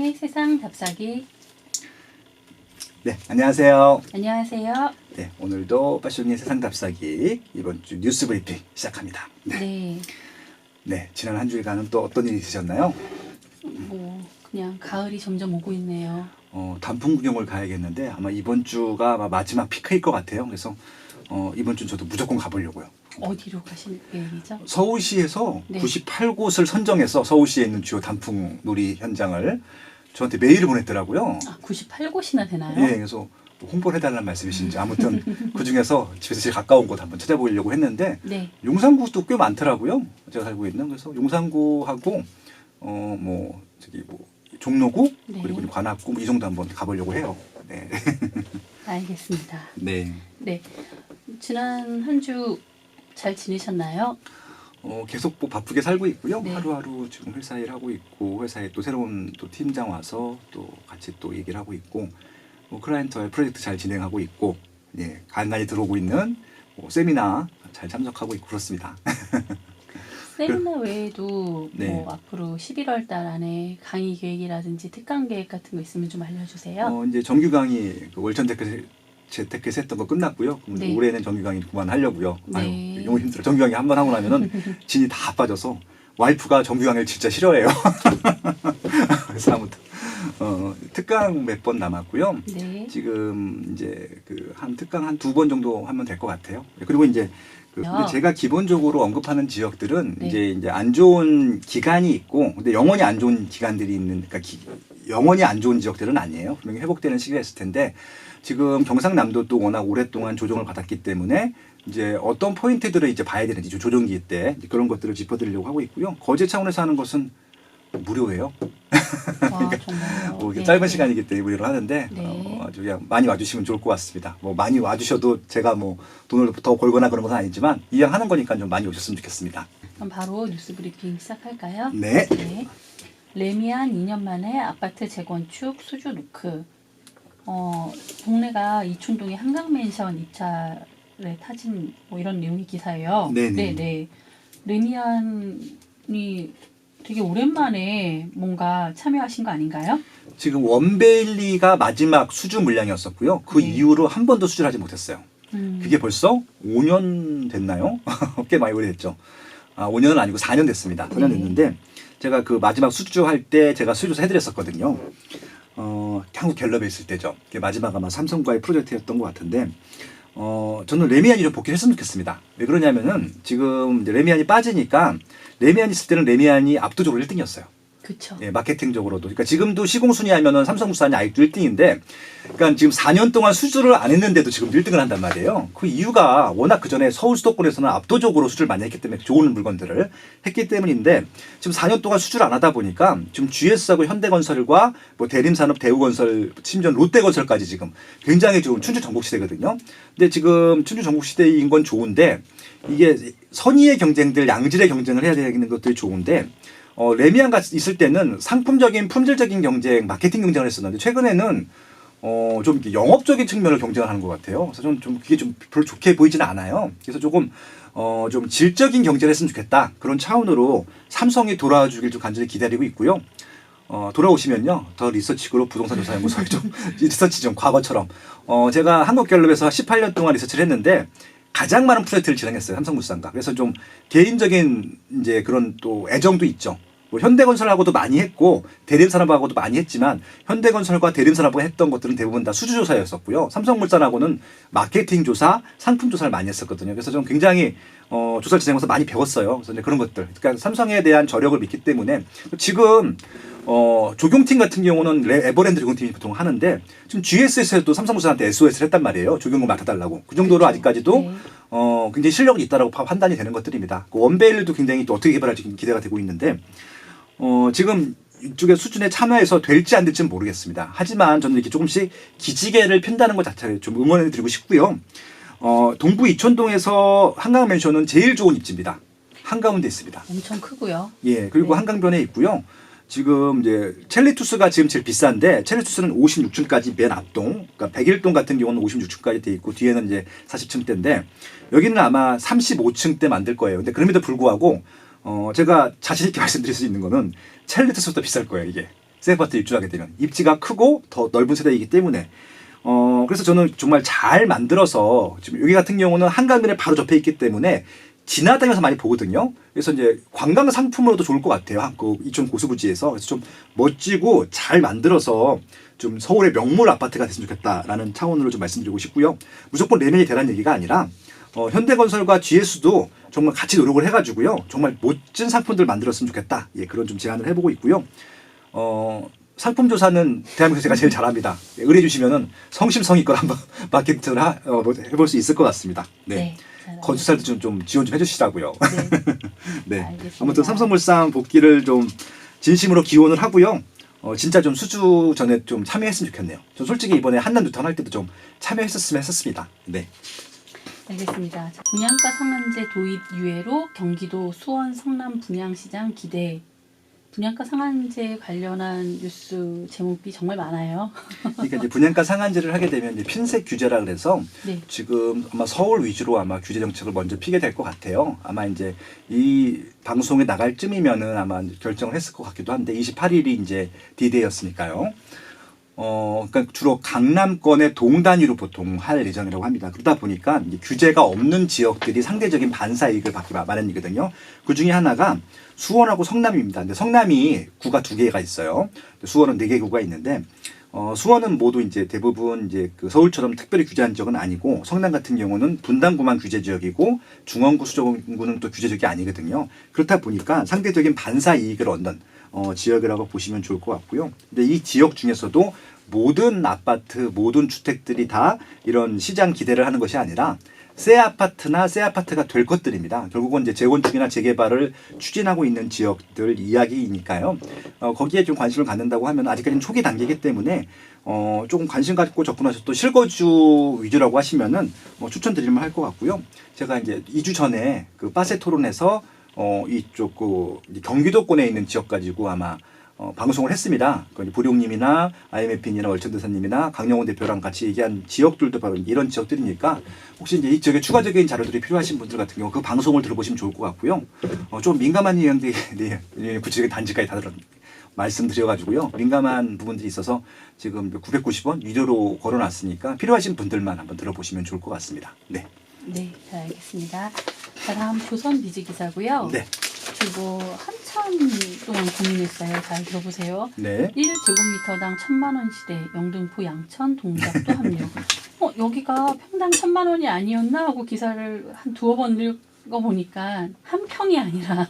박시훈의 세상 답사기. 네, 안녕하세요. 안녕하세요. 네, 오늘도 박시훈의 세상 답사기 이번 주 뉴스 브리핑 시작합니다. 네. 네, 지난 한 주간은 또 어떤 일이 있으셨나요? 그냥 가을이 점점 오고 있네요. 단풍 구경을 가야겠는데 아마 이번 주가 아마 마지막 피크일 것 같아요. 그래서 이번 주 저도 무조건 가보려고요. 어디로 가실 계획이죠? 서울시에서 네. 98곳을 선정해서 서울시에 있는 주요 단풍 놀이 현장을 저한테 메일을 보냈더라고요. 98곳이나 되나요? 네, 그래서 홍보를 해달라는 말씀이신지 아무튼 그 중에서 집에서 제일 가까운 곳 한번 찾아보려고 했는데 네. 용산구도 꽤 많더라고요. 제가 살고 있는. 그래서 용산구하고 종로구 네. 그리고 관악구 이 정도 한번 가보려고 해요. 네. 알겠습니다. 네. 네. 지난 한 주 잘 지내셨나요? 계속 바쁘게 살고 있고요. 네. 하루하루 지금 회사 일 하고 있고 회사에 또 새로운 또 팀장 와서 또 같이 또 얘기를 하고 있고 클라이언트와의 프로젝트 잘 진행하고 있고 예, 간간히 들어오고 있는 세미나 잘 참석하고 있고 그렇습니다. 세미나 외에도 네. 앞으로 11월 달 안에 강의 계획이라든지 특강 계획 같은 거 있으면 좀 알려주세요. 이제 정규 강의 월천 재테크에서 했던 거 끝났고요. 네. 올해는 정규 강의 그만하려고요. 네. 아유, 너무 힘들어. 정규 강의 한 번 하고 나면은 진이 다 빠져서 와이프가 정규 강의를 진짜 싫어해요. 그래서 아무튼 특강 몇 번 남았고요. 네. 지금 이제 한 특강 한 2번 정도 하면 될 것 같아요. 그리고 이제 근데 제가 기본적으로 언급하는 지역들은 네. 이제 안 좋은 기간이 있고, 근데 영원히 안 좋은 기간들이 있는, 그러니까 영원히 안 좋은 지역들은 아니에요. 분명히 회복되는 시기가 있을 텐데, 지금 경상남도도 워낙 오랫동안 조정을 받았기 때문에 이제 어떤 포인트들을 이제 봐야 되는지 조정기 때 그런 것들을 짚어드리려고 하고 있고요. 거제 차원에서 하는 것은 무료예요. 와, 정말요? 이게 네. 짧은 시간이기 때문에 무료로 하는데 네. 아주 그냥 많이 와주시면 좋을 것 같습니다. 많이 와주셔도 제가 돈을 더 벌거나 그런 건 아니지만 이왕 하는 거니까 좀 많이 오셨으면 좋겠습니다. 그럼 바로 뉴스 브리핑 시작할까요? 네. 네. 레미안 2년 만에 아파트 재건축 수주 루크. 동네가 이촌동의 한강맨션 입찰에 타진 이런 내용의 기사예요. 네네. 네. 레미안이 되게 오랜만에 뭔가 참여하신 거 아닌가요? 지금 원베일리가 마지막 수주 물량이었었고요. 그 네. 이후로 한 번도 수주를 하지 못했어요. 그게 벌써 5년 됐나요? 꽤 많이 오래됐죠. 5년은 아니고 4년 됐습니다. 4년 네. 됐는데 제가 그 마지막 수주할 때 제가 수주조사 해드렸었거든요. 한국갤럽에 있을 때죠. 그게 마지막 아마 삼성과의 프로젝트였던 것 같은데 저는 레미안이 좀 복귀를 했으면 좋겠습니다. 왜 그러냐면은 지금 이제 레미안이 빠지니까 레미안이 있을 때는 레미안이 압도적으로 1등이었어요. 그쵸. 예, 마케팅적으로도. 그러니까 지금도 시공순위 하면은 삼성물산이 아직도 1등인데, 그러니까 지금 4년 동안 수주를 안 했는데도 지금 1등을 한단 말이에요. 그 이유가 워낙 그 전에 서울 수도권에서는 압도적으로 수주를 많이 했기 때문에 좋은 물건들을 했기 때문인데, 지금 4년 동안 수주를 안 하다 보니까 지금 GS하고 현대건설과 대림산업, 대우건설, 심지어 롯데건설까지 지금 굉장히 좋은 춘추 전국시대거든요. 근데 지금 춘추 전국시대인 건 좋은데, 이게 선의의 경쟁들, 양질의 경쟁을 해야 되는 것들이 좋은데, 레미안가 있을 때는 상품적인 품질적인 경쟁, 마케팅 경쟁을 했었는데 최근에는 좀 영업적인 측면을 경쟁을 하는 것 같아요. 그래서 저는 좀 그게 좀 별로 좋게 보이지는 않아요. 그래서 조금 좀 질적인 경쟁을 했으면 좋겠다. 그런 차원으로 삼성이 돌아와주길 좀 간절히 기다리고 있고요. 돌아오시면요. 더 리서치그룹 부동산조사연구소에 좀 리서치 좀 과거처럼 제가 한국갤럽에서 18년 동안 리서치를 했는데 가장 많은 프로젝트를 진행했어요. 삼성물산과. 그래서 좀 개인적인 이제 그런 또 애정도 있죠. 현대건설하고도 많이 했고 대림산업하고도 많이 했지만 현대건설과 대림산업과 했던 것들은 대부분 다 수주조사였었고요. 삼성물산하고는 마케팅 조사, 상품 조사를 많이 했었거든요. 그래서 좀 굉장히 조사를 진행해서 많이 배웠어요. 그래서 이제 그런 것들. 그러니까 삼성에 대한 저력을 믿기 때문에 지금 조경팀 같은 경우는 에버랜드 조경팀이 보통 하는데 지금 GS에서도 삼성물산한테 SOS를 했단 말이에요. 조경을 맡아달라고. 그 정도로 그렇죠. 아직까지도 네. 굉장히 실력이 있다라고 판단이 되는 것들입니다. 그 원베일도 굉장히 또 어떻게 개발할지 기대가 되고 있는데 지금 이쪽에 수준에 참여해서 될지 안 될지는 모르겠습니다. 하지만 저는 이렇게 조금씩 기지개를 핀다는 것 자체를 좀 응원해 드리고 싶고요. 동부 이촌동에서 한강맨션은 제일 좋은 입지입니다. 한가운데 있습니다. 엄청 크고요. 예, 그리고 네. 한강변에 있고요. 지금 이제 첼리투스가 지금 제일 비싼데 첼리투스는 56층까지 맨 앞동, 그러니까 101동 같은 경우는 56층까지 돼 있고 뒤에는 이제 40층대인데 여기는 아마 35층대 만들 거예요. 근데 그럼에도 불구하고 제가 자신 있게 말씀드릴 수 있는 거는 첼리투스보다 비쌀 거예요, 이게. 새 아파트 입주하게 되면 입지가 크고 더 넓은 세대이기 때문에 그래서 저는 정말 잘 만들어서 지금 여기 같은 경우는 한강변에 바로 접해 있기 때문에 지나다니면서 많이 보거든요. 그래서 이제 관광 상품으로도 좋을 것 같아요. 그 이천 고수부지에서. 그래서 좀 멋지고 잘 만들어서 좀 서울의 명물 아파트가 됐으면 좋겠다라는 차원으로 좀 말씀드리고 싶고요. 무조건 레벨이 되라는 얘기가 아니라 현대건설과 GS도 정말 같이 노력을 해가지고요. 정말 멋진 상품들 만들었으면 좋겠다. 예, 그런 좀 제안을 해보고 있고요. 상품 조사는 대한민국에서 제가 제일 잘합니다. 의뢰해 주시면은 성심성의껏 한번 마케팅을 해볼 수 있을 것 같습니다. 네. 건축사도 좀 지원 좀 해주시라고요. 네. 네. 아무튼 삼성물산 복귀를 좀 진심으로 기원을 하고요. 진짜 좀 수주 전에 좀 참여했으면 좋겠네요. 전 솔직히 이번에 한남뉴턴 할 때도 좀 참여했었으면 했었습니다. 네. 알겠습니다. 분양가 상한제 도입 유예로 경기도 수원 성남 분양시장 기대. 분양가 상한제 관련한 뉴스 제목이 정말 많아요. 그러니까 이제 분양가 상한제를 하게 되면 이제 핀셋 규제라 그래서 네. 지금 아마 서울 위주로 아마 규제 정책을 먼저 피게 될 것 같아요. 아마 이제 이 방송에 나갈 쯤이면은 아마 결정을 했을 것 같기도 한데 28일이 이제 D-Day였으니까요. 그러니까 주로 강남권의 동단위로 보통 할 예정이라고 합니다. 그러다 보니까 이제 규제가 없는 지역들이 상대적인 반사 이익을 받기 마련이거든요. 그 중에 하나가 수원하고 성남입니다. 근데 성남이 구가 2개가 있어요. 수원은 4개 구가 있는데 수원은 모두 이제 대부분 이제 그 서울처럼 특별히 규제한 지역은 아니고 성남 같은 경우는 분당구만 규제 지역이고 중원구 수정구는 또 규제 지역이 아니거든요. 그렇다 보니까 상대적인 반사 이익을 얻는 지역이라고 보시면 좋을 것 같고요. 근데 이 지역 중에서도 모든 아파트, 모든 주택들이 다 이런 시장 기대를 하는 것이 아니라 새 아파트나 새 아파트가 될 것들입니다. 결국은 이제 재건축이나 재개발을 추진하고 있는 지역들 이야기이니까요. 거기에 좀 관심을 갖는다고 하면 아직까지는 초기 단계이기 때문에 조금 관심 갖고 접근하셔서 또 실거주 위주라고 하시면은 추천드리면 할 것 같고요. 제가 이제 2주 전에 그 빠세 토론에서 이쪽 그 경기도권에 있는 지역 가지고 아마 방송을 했습니다. 부룡님이나 IMF인이나 월천대사님이나 강영훈 대표랑 같이 얘기한 지역들도 바로 이런 지역들이니까 혹시 이제 이 지역에 추가적인 자료들이 필요하신 분들 같은 경우 그 방송을 들어보시면 좋을 것 같고요. 좀 민감한 내용들이 구체적인 단지까지 다 말씀드려가지고요. 민감한 부분들이 있어서 지금 990원 위로로 걸어놨으니까 필요하신 분들만 한번 들어보시면 좋을 것 같습니다. 네. 네, 잘 알겠습니다. 자, 다음 조선 비즈 기사고요. 네. 이거 한참 동안 고민했어요. 잘 들어보세요. 네. 1제곱미터당 1,000만 원 시대 영등포 양천 동작도 합류. 여기가 평당 1,000만 원이 아니었나 하고 기사를 한 두어 번 읽어보니까 한 평이 아니라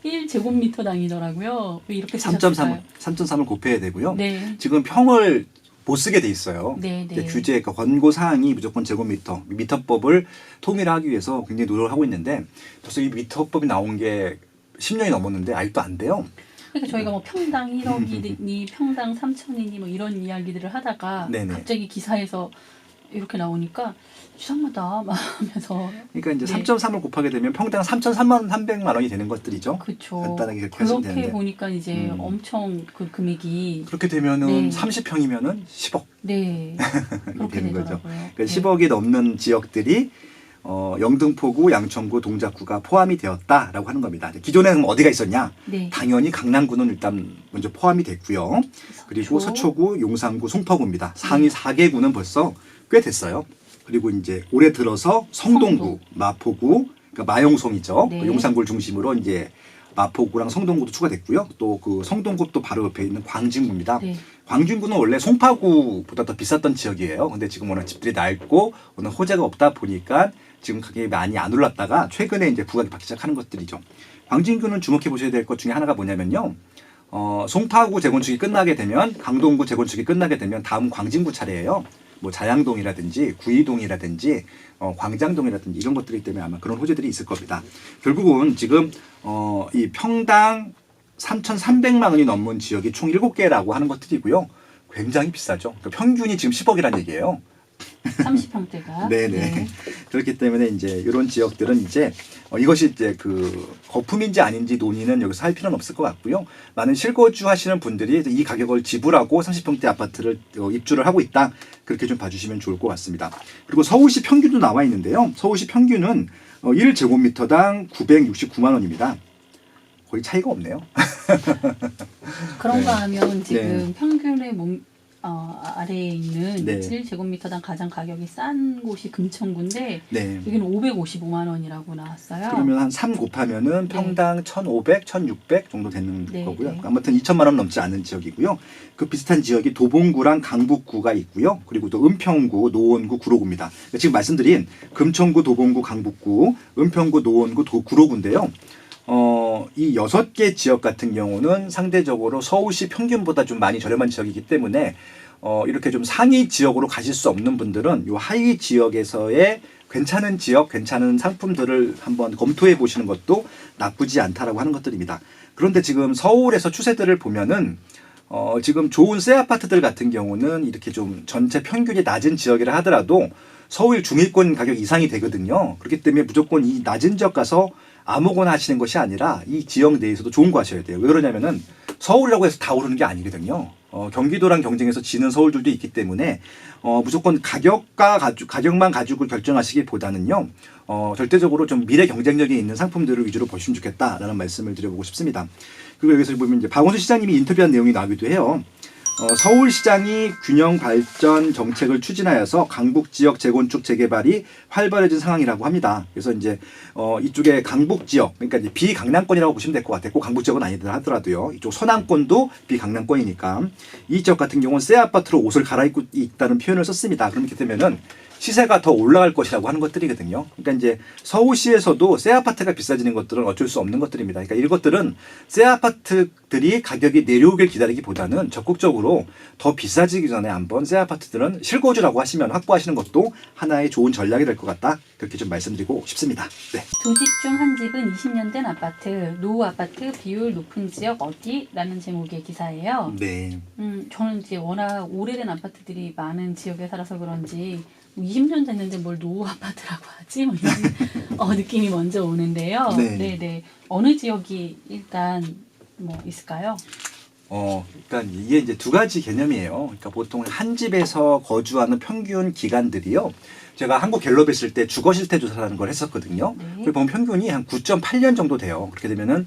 1제곱미터당이더라고요. 왜 이렇게 3.3을 곱해야 되고요. 네. 지금 평을 못 쓰게 돼 있어요. 네, 네. 규제, 그러니까 권고 사항이 무조건 제곱미터, 미터법을 통일하기 위해서 굉장히 노력을 하고 있는데 벌써 이 미터법이 나온 게 10년이 넘었는데 아직도 안 돼요. 그러니까 저희가 뭐 평당 1억이니 평당 3천이니 뭐 이런 이야기들을 하다가 네네. 갑자기 기사에서 이렇게 나오니까 이상하다 막 하면서 그러니까 이제 네. 3.3을 곱하게 되면 평당 3,300만 원이 되는 것들이죠. 그렇죠. 간단하게 그렇게 하시면 되는데. 그렇게 보니까 이제 엄청 그 금액이 그렇게 되면은 네. 30평이면은 10억. 네 그렇게 되는 거죠. 되더라고요. 그러니까 네. 10억이 넘는 지역들이 영등포구, 양천구, 동작구가 포함이 되었다라고 하는 겁니다. 기존에는 어디가 있었냐? 네. 당연히 강남구는 일단 먼저 포함이 됐고요. 그리고 서초구, 용산구, 송파구입니다. 상위 4개구는 벌써 꽤 됐어요. 그리고 이제 올해 들어서 성동구, 마포구, 그러니까 마용성이죠. 네. 용산구를 중심으로 이제 마포구랑 성동구도 추가됐고요. 또 그 성동구 또 바로 옆에 있는 광진구입니다. 네. 광진구는 원래 송파구보다 더 비쌌던 지역이에요. 근데 지금 워낙 집들이 낡고 워낙 호재가 없다 보니까 지금 가격이 많이 안 올랐다가 최근에 이제 부각이 받기 시작하는 것들이죠. 광진구는 주목해 보셔야 될 것 중에 하나가 뭐냐면요. 송파구 재건축이 끝나게 되면 강동구 재건축이 끝나게 되면 다음 광진구 차례예요. 뭐 자양동이라든지 구이동이라든지 광장동이라든지 이런 것들이기 때문에 아마 그런 호재들이 있을 겁니다. 결국은 지금 이 평당 3,300만 원이 넘는 지역이 총 7개라고 하는 것들이고요. 굉장히 비싸죠. 그러니까 평균이 지금 10억이라는 얘기예요. 30평대가. 네네. 네. 그렇기 때문에 이제 이런 지역들은 이제 이것이 이제 그 거품인지 아닌지 논의는 여기서 할 필요는 없을 것 같고요. 많은 실거주 하시는 분들이 이 가격을 지불하고 30평대 아파트를 입주를 하고 있다. 그렇게 좀 봐주시면 좋을 것 같습니다. 그리고 서울시 평균도 나와 있는데요. 서울시 평균은 1제곱미터당 969만 원입니다. 거의 차이가 없네요. 그런가 네. 하면 지금 평균의 아래에 있는 네. 1제곱미터당 가장 가격이 싼 곳이 금천구인데 네. 여기는 555만 원이라고 나왔어요. 그러면 한 3 곱하면은 평당 1,500, 1,600 정도 되는 네, 거고요. 네. 아무튼 2천만 원 넘지 않은 지역이고요. 그 비슷한 지역이 도봉구랑 강북구가 있고요. 그리고 또 은평구, 노원구, 구로구입니다. 지금 말씀드린 금천구, 도봉구, 강북구, 은평구, 노원구, 구로구인데요. 이 6개 지역 같은 경우는 상대적으로 서울시 평균보다 좀 많이 저렴한 지역이기 때문에 이렇게 좀 상위 지역으로 가실 수 없는 분들은 이 하위 지역에서의 괜찮은 지역, 괜찮은 상품들을 한번 검토해 보시는 것도 나쁘지 않다라고 하는 것들입니다. 그런데 지금 서울에서 추세들을 보면은 지금 좋은 새 아파트들 같은 경우는 이렇게 좀 전체 평균이 낮은 지역이라 하더라도 서울 중위권 가격 이상이 되거든요. 그렇기 때문에 무조건 이 낮은 지역 가서 아무거나 하시는 것이 아니라 이 지역 내에서도 좋은 거 하셔야 돼요. 왜 그러냐면은 서울이라고 해서 다 오르는 게 아니거든요. 경기도랑 경쟁해서 지는 서울들도 있기 때문에 무조건 가격만 가지고 결정하시기보다는요. 절대적으로 좀 미래 경쟁력이 있는 상품들을 위주로 보시면 좋겠다라는 말씀을 드려보고 싶습니다. 그리고 여기서 보면 이제 박원순 시장님이 인터뷰한 내용이 나오기도 해요. 서울시장이 균형 발전 정책을 추진하여서 강북 지역 재건축 재개발이 활발해진 상황이라고 합니다. 그래서 이제 이쪽에 강북 지역, 그러니까 이제 비강남권이라고 보시면 될 것 같아요. 꼭 강북 지역은 아니더라 하더라도요. 이쪽 서남권도 비강남권이니까 이 지역 같은 경우는 새 아파트로 옷을 갈아입고 있다는 표현을 썼습니다. 그렇기 때문에는 시세가 더 올라갈 것이라고 하는 것들이거든요. 그러니까 이제 서울시에서도 새 아파트가 비싸지는 것들은 어쩔 수 없는 것들입니다. 그러니까 이것들은 새 아파트들이 가격이 내려오길 기다리기보다는 적극적으로 더 비싸지기 전에 한번 새 아파트들은 실거주라고 하시면 확보하시는 것도 하나의 좋은 전략이 될 것 같다. 그렇게 좀 말씀드리고 싶습니다. 네. 두 집 중 한 집은 20년 된 아파트, 노후 아파트 비율 높은 지역 어디? 라는 제목의 기사예요. 네. 저는 이제 워낙 오래된 아파트들이 많은 지역에 살아서 그런지 20년 됐는데 뭘 노후 아파트라고 하지? 뭐 이런 느낌이 먼저 오는데요. 네. 네네. 어느 지역이 일단 뭐 있을까요? 그러니까 이게 이제 두 가지 개념이에요. 그러니까 보통 한 집에서 거주하는 평균 기간들이요. 제가 한국갤럽 했을 때 주거 실태 조사라는 걸 했었거든요. 네. 그걸 보면 평균이 한 9.8년 정도 돼요. 그렇게 되면은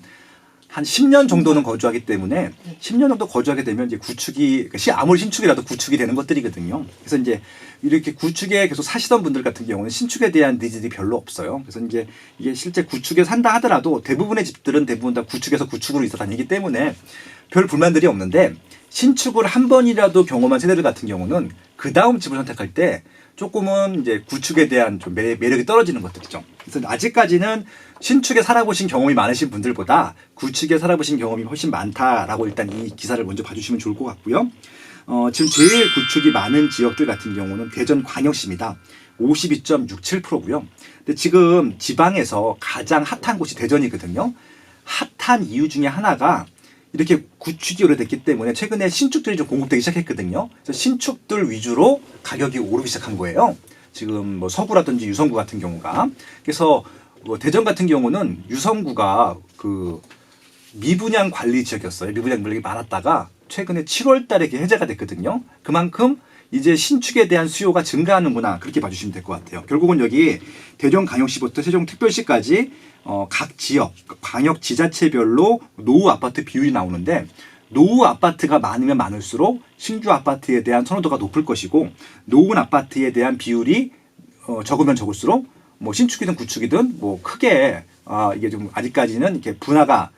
한 10년 정도는 거주하기 때문에 네. 10년 정도 거주하게 되면 이제 구축이 아무리 신축이라도 구축이 되는 것들이거든요. 그래서 이제 이렇게 구축에 계속 사시던 분들 같은 경우는 신축에 대한 니즈들이 별로 없어요. 그래서 이제 이게 실제 구축에 산다 하더라도 대부분의 집들은 대부분 다 구축에서 구축으로 이사 다니기 때문에 별 불만들이 없는데 신축을 한 번이라도 경험한 세대들 같은 경우는 그 다음 집을 선택할 때 조금은 이제 구축에 대한 좀 매력이 떨어지는 것들이죠. 그래서 아직까지는 신축에 살아보신 경험이 많으신 분들보다 구축에 살아보신 경험이 훨씬 많다라고 일단 이 기사를 먼저 봐주시면 좋을 것 같고요. 지금 제일 구축이 많은 지역들 같은 경우는 대전광역시입니다. 52.67%고요. 근데 지금 지방에서 가장 핫한 곳이 대전이거든요. 핫한 이유 중에 하나가 이렇게 구축이 오래됐기 때문에 최근에 신축들이 좀 공급되기 시작했거든요. 그래서 신축들 위주로 가격이 오르기 시작한 거예요. 지금 뭐 서구라든지 유성구 같은 경우가. 그래서 뭐 대전 같은 경우는 유성구가 그 미분양 관리 지역이었어요. 미분양 물량이 많았다가 최근에 7월 달에 해제가 됐거든요. 그만큼 이제 신축에 대한 수요가 증가하는구나. 그렇게 봐주시면 될 것 같아요. 결국은 여기 대전광역시부터 세종특별시까지 각 지역, 광역 지자체별로 노후 아파트 비율이 나오는데 노후 아파트가 많으면 많을수록 신규 아파트에 대한 선호도가 높을 것이고 노후 아파트에 대한 비율이 적으면 적을수록 뭐 신축이든 구축이든 뭐 크게 이게 좀 아직까지는 이렇게 분화가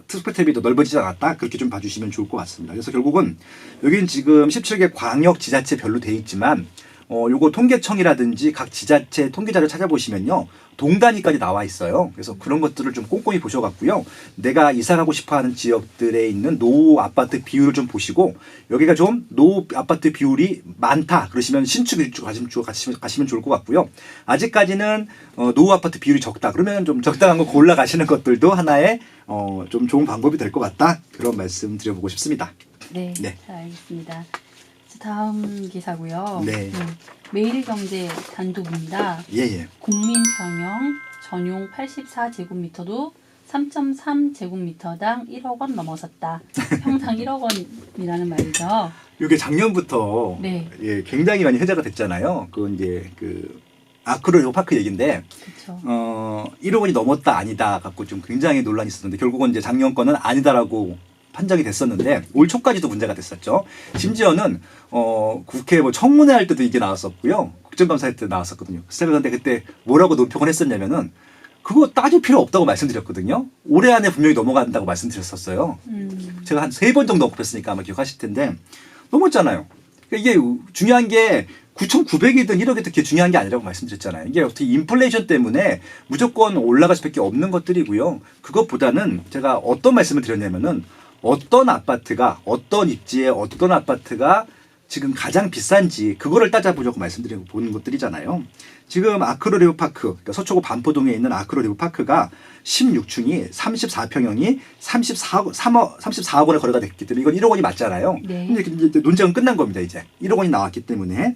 스펙트럼이 더 넓어지지 않았다. 그렇게 좀 봐주시면 좋을 것 같습니다. 그래서 결국은 여기는 지금 17개 광역 지자체별로 돼 있지만 요거 통계청이라든지 각 지자체 통계자를 찾아보시면요. 동단위까지 나와 있어요. 그래서 그런 것들을 좀 꼼꼼히 보셔갖고요. 내가 이사가고 싶어하는 지역들에 있는 노후 아파트 비율을 좀 보시고 여기가 좀 노후 아파트 비율이 많다. 그러시면 신축 일주 가시면 좋을 것 같고요. 아직까지는 노후 아파트 비율이 적다. 그러면 좀 적당한 거 골라 가시는 것들도 하나의 좀 좋은 방법이 될 것 같다. 그런 말씀 드려보고 싶습니다. 네. 네. 잘 알겠습니다. 다음 기사고요. 네. 매일경제 단독입니다. 예. 국민평형 전용 84제곱미터도 3.3제곱미터당 1억 원 넘어섰다. 평당 1억 원이라는 말이죠. 이게 작년부터 네. 예, 굉장히 많이 회자가 됐잖아요. 그 이제 그 아크로 파크 얘기인데 그렇죠. 1억 원이 넘었다 아니다 갖고 좀 굉장히 논란이 있었는데 결국은 이제 작년 거는 아니다라고 판정이 됐었는데 올 초까지도 문제가 됐었죠. 심지어는 국회 뭐 청문회 할 때도 이게 나왔었고요. 국정감사할 때 나왔었거든요. 제가 근데 그때 뭐라고 논평을 했었냐면은 그거 따질 필요 없다고 말씀드렸거든요. 올해 안에 분명히 넘어간다고 말씀드렸었어요. 제가 한 3번 정도 언급했으니까 아마 기억하실 텐데 넘었잖아요. 그러니까 이게 중요한 게 9,900이든 1억이든 그게 중요한 게 아니라고 말씀드렸잖아요. 이게 어떻게 인플레이션 때문에 무조건 올라갈 수밖에 없는 것들이고요. 그것보다는 제가 어떤 말씀을 드렸냐면은 어떤 아파트가 어떤 입지에 어떤 아파트가 지금 가장 비싼지 그거를 따져보려고 말씀드리고 보는 것들이잖아요. 지금 아크로리브 파크, 그러니까 서초구 반포동에 있는 아크로리브 파크가 16층이 34평형이 34억 원에 거래가 됐기 때문에 이건 1억 원이 맞잖아요. 네. 근데 이제 논쟁은 끝난 겁니다. 이제 1억 원이 나왔기 때문에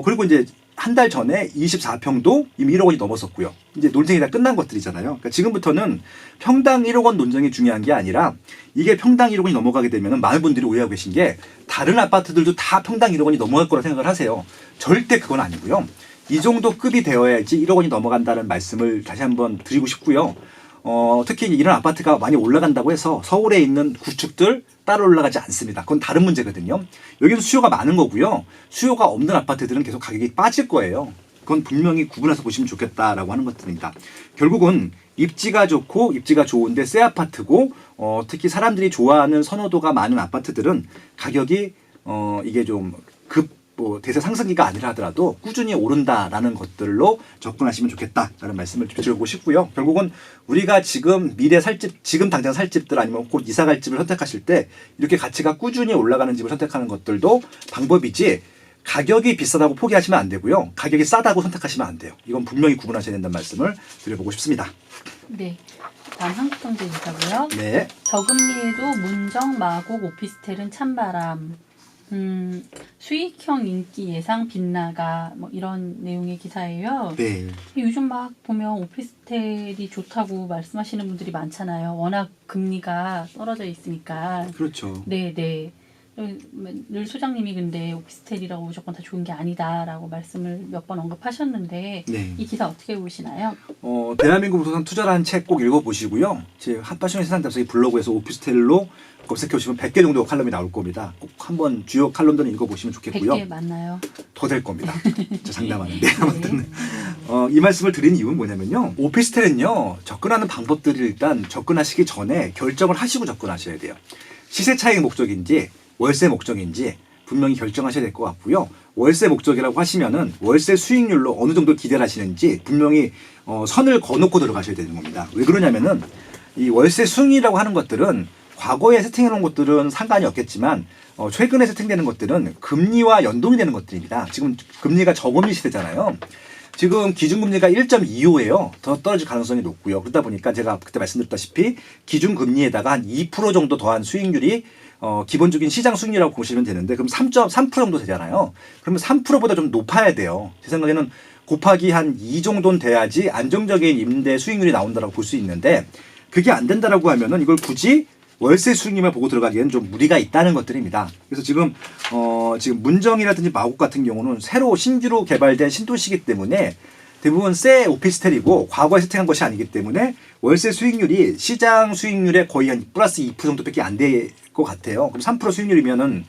그리고 이제 한 달 전에 24평도 이미 1억 원이 넘었었고요. 이제 논쟁이 다 끝난 것들이잖아요. 그러니까 지금부터는 평당 1억 원 논쟁이 중요한 게 아니라 이게 평당 1억 원이 넘어가게 되면 많은 분들이 오해하고 계신 게 다른 아파트들도 다 평당 1억 원이 넘어갈 거라 생각을 하세요. 절대 그건 아니고요. 이 정도 급이 되어야지 1억 원이 넘어간다는 말씀을 다시 한번 드리고 싶고요. 특히 이런 아파트가 많이 올라간다고 해서 서울에 있는 구축들 따로 올라가지 않습니다. 그건 다른 문제거든요. 여기는 수요가 많은 거고요. 수요가 없는 아파트들은 계속 가격이 빠질 거예요. 그건 분명히 구분해서 보시면 좋겠다라고 하는 것들입니다. 결국은 입지가 좋고 입지가 좋은데 새 아파트고 특히 사람들이 좋아하는 선호도가 많은 아파트들은 가격이 이게 좀 대세 상승기가 아니라 하더라도 꾸준히 오른다라는 것들로 접근하시면 좋겠다라는 말씀을 드리고 싶고요. 결국은 우리가 지금 미래 살 집, 지금 당장 살 집들 아니면 곧 이사 갈 집을 선택하실 때 이렇게 가치가 꾸준히 올라가는 집을 선택하는 것들도 방법이지 가격이 비싸다고 포기하시면 안 되고요. 가격이 싸다고 선택하시면 안 돼요. 이건 분명히 구분하셔야 된다는 말씀을 드려보고 싶습니다. 네. 다음 한국경제지사고요. 네. 저금리에도 문정, 마곡, 오피스텔은 찬바람. 수익형 인기 예상 빗나가 뭐 이런 내용의 기사예요. 네. 요즘 막 보면 오피스텔이 좋다고 말씀하시는 분들이 많잖아요. 워낙 금리가 떨어져 있으니까. 그렇죠. 네. 늘 소장님이 근데 오피스텔이라고 무조건 다 좋은 게 아니다라고 말씀을 몇 번 언급하셨는데 네. 이 기사 어떻게 보시나요? 대한민국 부동산 투자라는 책 꼭 읽어보시고요. 제 한파션의 세상 답사기 블로그에서 오피스텔로 검색해 보시면 100개 정도 칼럼이 나올 겁니다. 꼭 한번 주요 칼럼들은 읽어보시면 좋겠고요. 100개 맞나요? 더 될 겁니다. 진짜 장담하는데. 아무튼 이 말씀을 드린 이유는 뭐냐면요. 오피스텔은요. 접근하는 방법들이 일단 접근하시기 전에 결정을 하시고 접근하셔야 돼요. 시세 차익 목적인지 월세 목적인지 분명히 결정하셔야 될 것 같고요. 월세 목적이라고 하시면은 월세 수익률로 어느 정도 기대를 하시는지 분명히 선을 거놓고 들어가셔야 되는 겁니다. 왜 그러냐면은 이 월세 수익이라고 하는 것들은 과거에 세팅해 놓은 것들은 상관이 없겠지만 최근에 세팅되는 것들은 금리와 연동이 되는 것들입니다. 지금 금리가 저금리 시대잖아요. 지금 기준금리가 1.25예요. 더 떨어질 가능성이 높고요. 그러다 보니까 제가 그때 말씀드렸다시피 기준금리에다가 한 2% 정도 더한 수익률이 기본적인 시장 수익률이라고 보시면 되는데 그럼 3.3% 정도 되잖아요. 그러면 3%보다 좀 높아야 돼요. 제 생각에는 곱하기 한 2 정도는 돼야지 안정적인 임대 수익률이 나온다고 볼 수 있는데 그게 안 된다라고 하면은 이걸 굳이 월세 수익률만 보고 들어가기에는 좀 무리가 있다는 것들입니다. 그래서 지금 문정이라든지 마곡 같은 경우는 새로 신규로 개발된 신도시이기 때문에 대부분 새 오피스텔이고 과거에 세팅한 것이 아니기 때문에 월세 수익률이 시장 수익률의 거의 한 플러스 2% 정도밖에 안 될 것 같아요. 그럼 3% 수익률이면은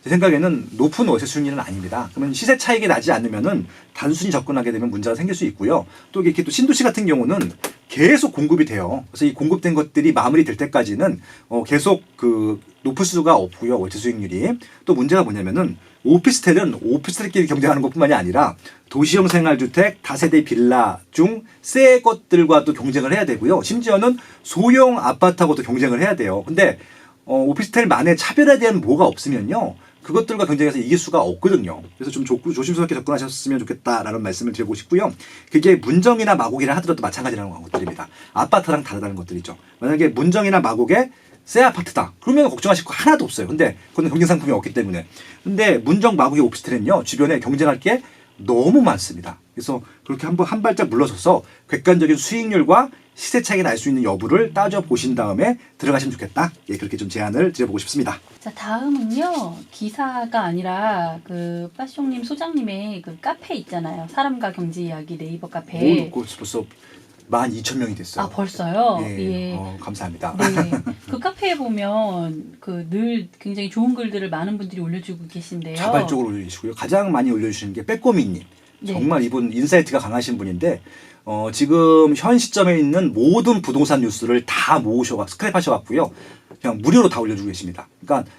제 생각에는 높은 월세 수익률은 아닙니다. 그러면 시세 차익이 나지 않으면은 단순히 접근하게 되면 문제가 생길 수 있고요. 또 이렇게 또 신도시 같은 경우는 계속 공급이 돼요. 그래서 이 공급된 것들이 마무리될 때까지는 계속 높을 수가 없고요. 월세 수익률이. 또 문제가 뭐냐면은 오피스텔은 오피스텔끼리 경쟁하는 것뿐만이 아니라 도시형 생활주택, 다세대 빌라 중 새 것들과도 경쟁을 해야 되고요. 심지어는 소형 아파트하고도 경쟁을 해야 돼요. 근데 오피스텔만의 차별에 대한 뭐가 없으면요. 그것들과 경쟁해서 이길 수가 없거든요. 그래서 좀 조심스럽게 접근하셨으면 좋겠다라는 말씀을 드리고 싶고요. 그게 문정이나 마곡이라 하더라도 마찬가지라는 것들입니다. 아파트랑 다르다는 것들이죠. 만약에 문정이나 마곡에 새 아파트다. 그러면 걱정하실 거 하나도 없어요. 근데 그건 경쟁 상품이 없기 때문에. 근데 문정, 마곡의 오피스텔은요. 주변에 경쟁할 게 너무 많습니다. 그래서 그렇게 한 발짝 물러서서 객관적인 수익률과 시세 차익이 날 수 있는 여부를 따져보신 다음에 들어가시면 좋겠다. 예, 그렇게 좀 제안을 드려보고 싶습니다. 자, 다음은요. 기사가 아니라 빠숑님 소장님의 카페 있잖아요. 사람과 경제 이야기 네이버 카페. 벌써 12,000명이 됐어요. 아, 벌써요? 예. 예. 감사합니다. 네. 그 카페에 보면 그 늘 굉장히 좋은 글들을 많은 분들이 올려주고 계신데요. 자발적으로 올려주시고요. 가장 많이 올려주시는 게 빼꼬미님. 네. 정말 이분 인사이트가 강하신 분인데 지금 현 시점에 있는 모든 부동산 뉴스를 다 모으셔가 스크랩하셔갖고요. 그냥 무료로 다 올려주고 계십니다. 그러니까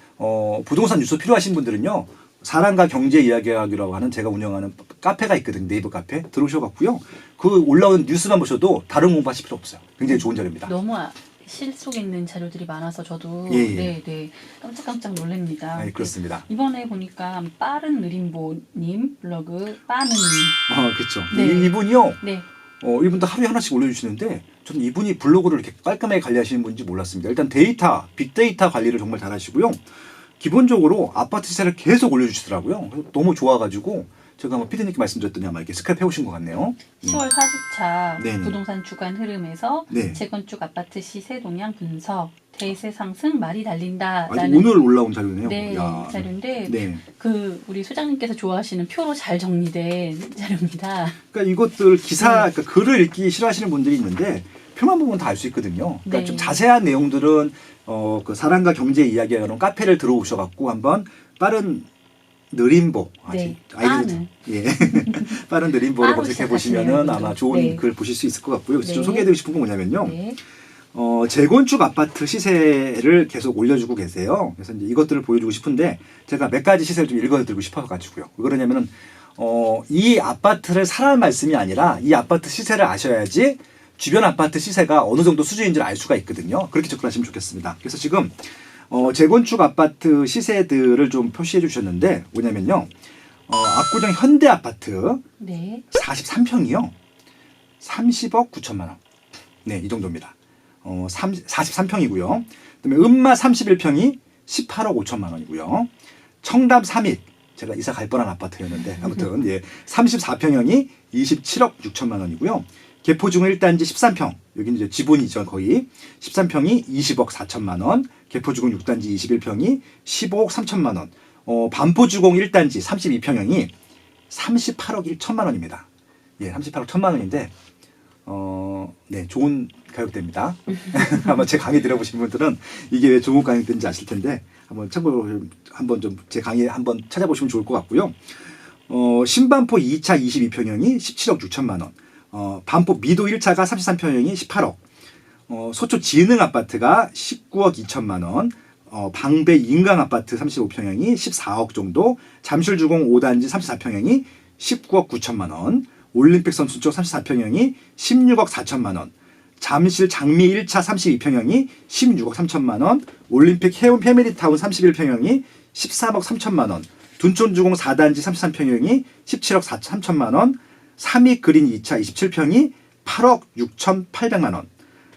부동산 뉴스 필요하신 분들은요. 사랑과 경제 이야기하기라고 하는 제가 운영하는 카페가 있거든요. 네이버 카페 들어오셔갖고요. 그 올라온 뉴스만 보셔도 다른 공부하실 필요 없어요. 굉장히 좋은 자료입니다. 너무 실속에 있는 자료들이 많아서 저도 예. 네, 깜짝깜짝 놀랍니다. 네, 그렇습니다. 이번에 보니까 빠른 느림보님 블로그 빠는님. 그렇죠. 네. 이분이요. 네. 이분도 하루에 하나씩 올려주시는데 저는 이분이 블로그를 이렇게 깔끔하게 관리하시는 분인지 몰랐습니다. 일단 데이터, 빅데이터 관리를 정말 잘하시고요. 기본적으로 아파트 시세를 계속 올려주시더라고요. 그래서 너무 좋아가지고 제가 한번 피디님께 말씀드렸더니 아마 이렇게 스크랩 해오신 것 같네요. 10월 4주차 네네. 부동산 주간 흐름에서 네. 재건축 아파트 시세 동향 분석, 대세 상승 말이 달린다. 아주 오늘 올라온 자료네요. 네, 야. 자료인데 네. 그 우리 소장님께서 좋아하시는 표로 잘 정리된 자료입니다. 그러니까 이것들 기사, 그러니까 글을 읽기 싫어하시는 분들이 있는데 표만 보면 다 알 수 있거든요. 그러니까 네. 좀 자세한 내용들은 그 사랑과 경제 이야기하는 카페를 들어오셔갖고 한번 빠른 느림보 네, 아이들 예 빠른 느림보를 빠로 검색해 시작하시네요, 보시면은 이분도. 아마 좋은 네. 글 보실 수 있을 것 같고요. 그래서 좀 네. 소개해드리고 싶은 건 뭐냐면요. 네. 재건축 아파트 시세를 계속 올려주고 계세요. 그래서 이제 이것들을 보여주고 싶은데 제가 몇 가지 시세를 좀 읽어드리고 싶어가지고요. 왜 그러냐면은 이 아파트를 사라는 말씀이 아니라 이 아파트 시세를 아셔야지 주변 아파트 시세가 어느 정도 수준인지를 알 수가 있거든요. 그렇게 접근하시면 좋겠습니다. 그래서 지금 재건축 아파트 시세들을 좀 표시해 주셨는데 뭐냐면요. 압구정 현대 아파트 네. 43평이요. 30억 9천만 원. 네, 이 정도입니다. 43평이고요. 그다음에 음마 31평이 18억 5천만 원이고요. 청담 3일 제가 이사 갈 뻔한 아파트였는데 아무튼 예, 34평형이 27억 6천만 원이고요. 개포중 1단지 13평 여기는 이제 지분이죠 거의 13평이 20억 4천만 원. 개포주공 6단지 21평이 15억 3천만 원. 반포주공 1단지 32평형이 38억 1천만 원입니다. 예, 38억 1천만 원인데 네, 좋은 가격대입니다. 아마 제 강의 들어보신 분들은 이게 왜 좋은 가격대인지 아실 텐데 한번 참고로 한번 좀 제 강의 한번 찾아보시면 좋을 것 같고요. 신반포 2차 22평형이 17억 6천만 원. 반포 미도 1차가 33평형이 18억. 소초 지능 아파트가 19억 2천만 원. 방배 인강 아파트 35평형이 14억 정도. 잠실주공 5단지 34평형이 19억 9천만 원. 올림픽 선수 쪽 34평형이 16억 4천만 원. 잠실 장미 1차 32평형이 16억 3천만 원. 올림픽 해운 패밀리타운 31평형이 13억 3천만 원. 둔촌주공 4단지 33평형이 17억 3천만 원. 3위 그린 2차 27평이 8억 6,800만 원.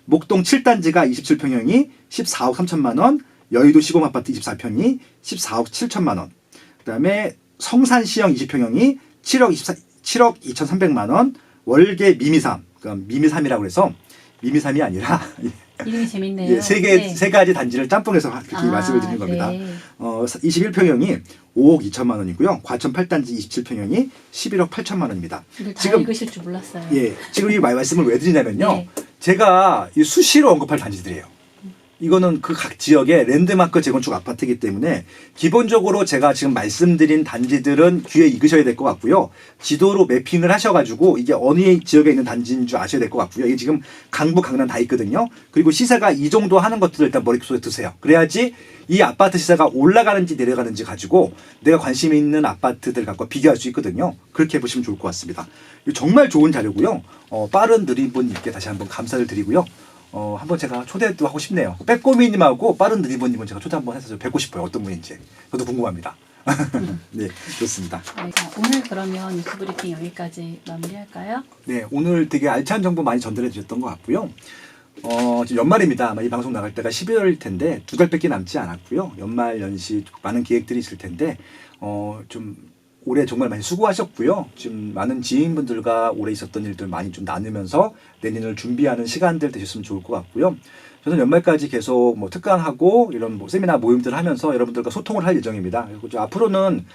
목동 7단지가 27평형이 14억 3천만 원. 여의도 시공 아파트 24평이 14억 7천만 원. 그다음에 성산 시형 20평형이 7억 2,300만 원. 월계 미미삼. 그러니까 미미삼이라고 해서 미미삼이 아니라 이름이 재밌네요. 예, 세 가지 단지를 짬뽕해서 그렇게 말씀을 드리는 겁니다. 네. 21평형이 5억 2천만 원이고요. 과천 8단지 27평형이 11억 8천만 원입니다. 이걸 다 지금 읽으실 줄 몰랐어요. 예, 지금 이 말씀을 왜 드리냐면요. 네. 제가 이 수시로 언급할 단지들이에요. 이거는 그 각 지역의 랜드마크 재건축 아파트이기 때문에 기본적으로 제가 지금 말씀드린 단지들은 귀에 익으셔야 될 것 같고요. 지도로 매핑을 하셔가지고 이게 어느 지역에 있는 단지인 줄 아셔야 될 것 같고요. 이게 지금 강북, 강남 다 있거든요. 그리고 시세가 이 정도 하는 것들을 일단 머릿속에 드세요. 그래야지 이 아파트 시세가 올라가는지 내려가는지 가지고 내가 관심 있는 아파트들 갖고 비교할 수 있거든요. 그렇게 해보시면 좋을 것 같습니다. 이거 정말 좋은 자료고요. 빠른 느림보님께 다시 한번 감사를 드리고요. 한번 제가 초대도 하고 싶네요. 빼꼬미님하고 빠른 느리보님은 제가 초대 한번 해서 좀 뵙고 싶어요. 어떤 분인지. 저도 궁금합니다. 네, 좋습니다. 네, 자, 오늘 그러면 뉴스 브리핑 여기까지 마무리할까요? 네, 오늘 되게 알찬 정보 많이 전달해 주셨던 것 같고요. 지금 연말입니다. 아마 이 방송 나갈 때가 12월일 텐데 2달밖에 남지 않았고요. 연말 연시 많은 계획들이 있을 텐데 좀 올해 정말 많이 수고하셨고요. 지금 많은 지인분들과 올해 있었던 일들 많이 좀 나누면서 내년을 준비하는 시간들 되셨으면 좋을 것 같고요. 저는 연말까지 계속 뭐 특강하고 이런 뭐 세미나 모임들을 하면서 여러분들과 소통을 할 예정입니다. 그리고 앞으로는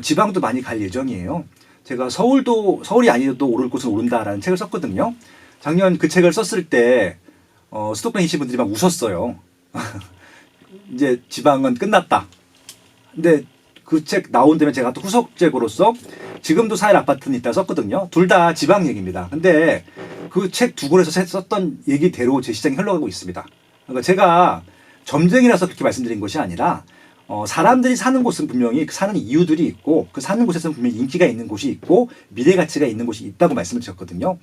지방도 많이 갈 예정이에요. 제가 서울이 아니어도 오를 곳은 오른다라는 책을 썼거든요. 작년 그 책을 썼을 때 수도권이신 분들이 막 웃었어요. 이제 지방은 끝났다. 근데 그 책 나온 다음에 제가 또 후속책으로서 지금도 사일 아파트는 있다 썼거든요. 둘 다 지방 얘기입니다. 근데 그 책 두 권에서 썼던 얘기대로 제 시장이 흘러가고 있습니다. 그러니까 제가 점쟁이라서 그렇게 말씀드린 것이 아니라 사람들이 사는 곳은 분명히 사는 이유들이 있고 그 사는 곳에서는 분명히 인기가 있는 곳이 있고 미래 가치가 있는 곳이 있다고 말씀을 드렸거든요.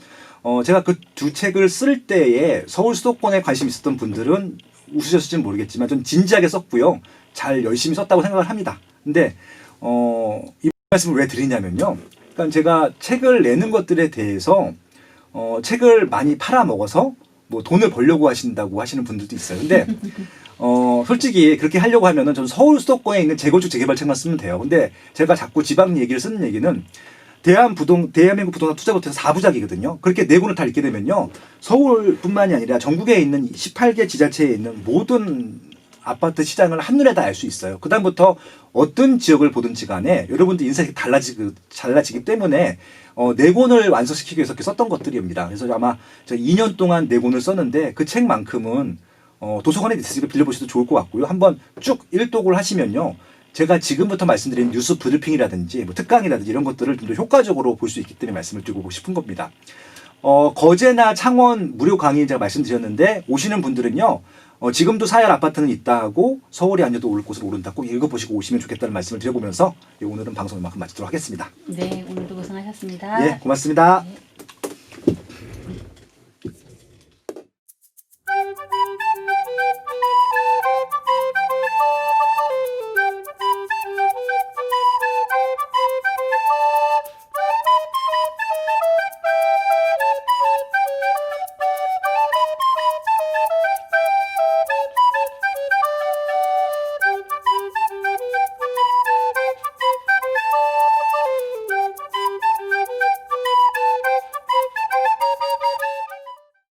제가 그 두 책을 쓸 때에 서울 수도권에 관심 있었던 분들은 웃으셨을지는 모르겠지만 좀 진지하게 썼고요. 잘 열심히 썼다고 생각을 합니다. 근데 이 말씀을 왜 드리냐면요. 그러니까 제가 책을 내는 것들에 대해서 책을 많이 팔아먹어서 뭐 돈을 벌려고 하신다고 하시는 분들도 있어요. 근데 솔직히 그렇게 하려고 하면은 저는 서울 수도권에 있는 재건축 재개발책만 쓰면 돼요. 근데 제가 자꾸 지방 얘기를 쓰는 얘기는 대한민국 부동산 투자부터에서 4부작이거든요. 그렇게 네 권을 다 읽게 되면요. 서울뿐만이 아니라 전국에 있는 18개 지자체에 있는 모든 아파트 시장을 한눈에 다 알 수 있어요. 그다음부터 어떤 지역을 보든지 간에 여러분들 인생이 달라지기 때문에 네 권을 완성시키기 위해서 이렇게 썼던 것들입니다. 그래서 아마 제가 2년 동안 네 권을 썼는데 그 책만큼은 도서관에 있으니까 빌려보셔도 좋을 것 같고요. 한번 쭉 일독을 하시면요. 제가 지금부터 말씀드린 뉴스 브리핑이라든지 뭐 특강이라든지 이런 것들을 좀 더 효과적으로 볼 수 있기 때문에 말씀을 드리고 싶은 겁니다. 거제나 창원 무료 강의 제가 말씀드렸는데 오시는 분들은요. 지금도 사열 아파트는 있다 하고 서울이 아니어도 올 곳을 오른다. 꼭 읽어보시고 오시면 좋겠다는 말씀을 드려보면서 오늘은 방송 이만큼 마치도록 하겠습니다. 네, 오늘도 고생하셨습니다. 예, 고맙습니다. 네.